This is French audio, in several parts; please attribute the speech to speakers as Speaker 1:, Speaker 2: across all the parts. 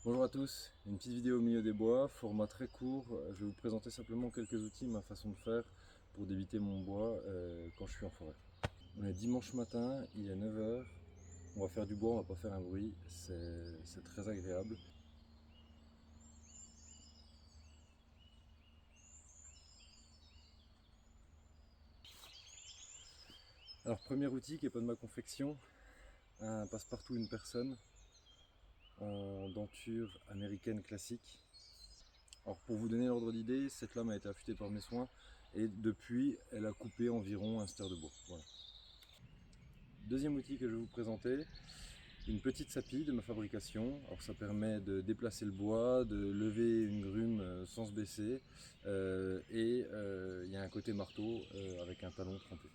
Speaker 1: Bonjour à tous, une petite vidéo au milieu des bois, format très court. Je vais vous présenter simplement quelques outils, ma façon de faire pour débiter mon bois quand je suis en forêt. On est dimanche matin, il est 9 h, on va faire du bois, on va pas faire un bruit, c'est très agréable. Alors premier outil qui n'est pas de ma confection, un passe-partout une personne en denture américaine classique. Alors pour vous donner l'ordre d'idée, cette lame a été affûtée par mes soins et depuis elle a coupé environ un stère de bois. Voilà. Deuxième outil que je vais vous présenter, une petite sapie de ma fabrication. Alors ça permet de déplacer le bois, de lever une grume sans se baisser et il y a un côté marteau avec un talon trempé.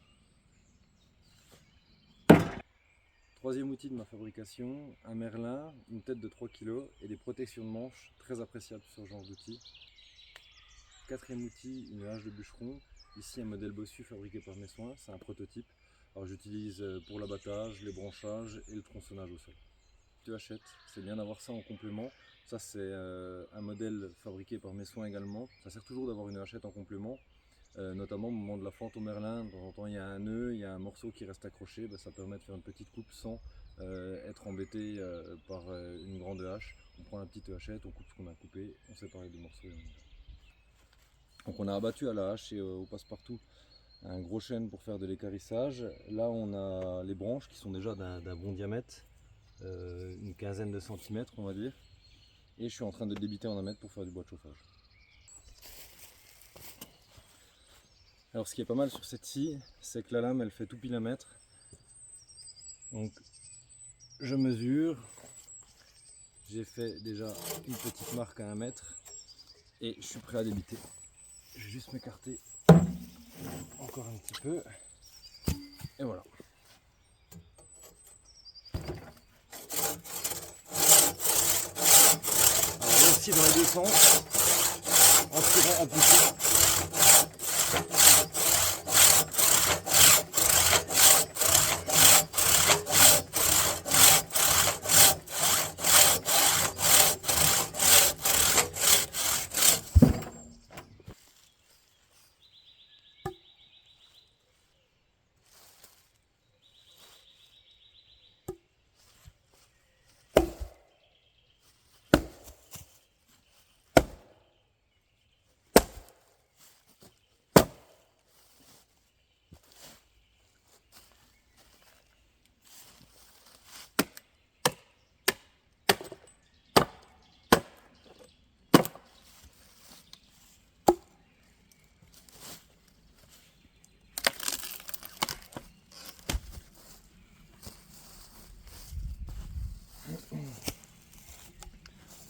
Speaker 1: Troisième outil de ma fabrication, un merlin, une tête de 3 kg et des protections de manche très appréciables sur ce genre d'outil. Quatrième outil, une hache de bûcheron. Ici un modèle bossu fabriqué par mes soins, c'est un prototype. Alors j'utilise pour l'abattage, les branchages et le tronçonnage au sol. De hachette, c'est bien d'avoir ça en complément. Ça c'est un modèle fabriqué par mes soins également. Ça sert toujours d'avoir une hachette en complément, notamment au moment de la fente au merlin. De temps en temps il y a un nœud, il y a un morceau qui reste accroché, ça permet de faire une petite coupe sans être embêté par une grande hache. On prend la petite hachette, on coupe ce qu'on a coupé, on sépare les deux morceaux. Donc on a abattu à la hache et au passe-partout un gros chêne pour faire de l'équarrissage. Là on a les branches qui sont déjà d'un bon diamètre, une quinzaine de centimètres on va dire. Et je suis en train de débiter en 1 mètre pour faire du bois de chauffage. Alors ce qui est pas mal sur cette scie, c'est que la lame elle fait tout pile 1 mètre. Donc je mesure, j'ai fait déjà une petite marque à 1 mètre et je suis prêt à débiter. Je vais juste m'écarter encore un petit peu et voilà. Alors là aussi dans les deux sens, en tirant, en poussant.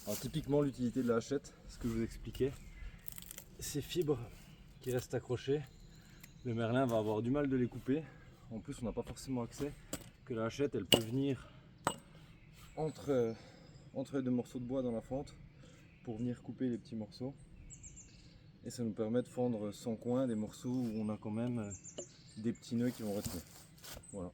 Speaker 1: Alors typiquement l'utilité de la hachette, ce que je vous expliquais, ces fibres qui restent accrochées, le merlin va avoir du mal de les couper. En plus on n'a pas forcément accès, que la hachette elle peut venir entre les deux morceaux de bois dans la fente pour venir couper les petits morceaux. Et ça nous permet de fendre sans coin des morceaux où on a quand même des petits nœuds qui vont rester. Voilà.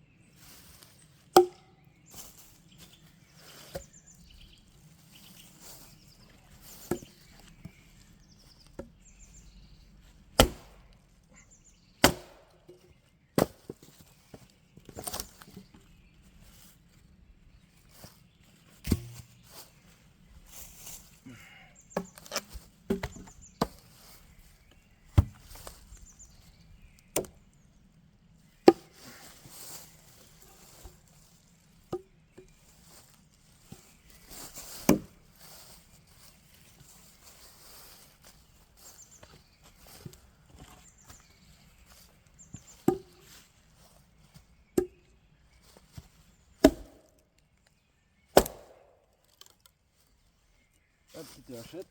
Speaker 1: La petite hachette.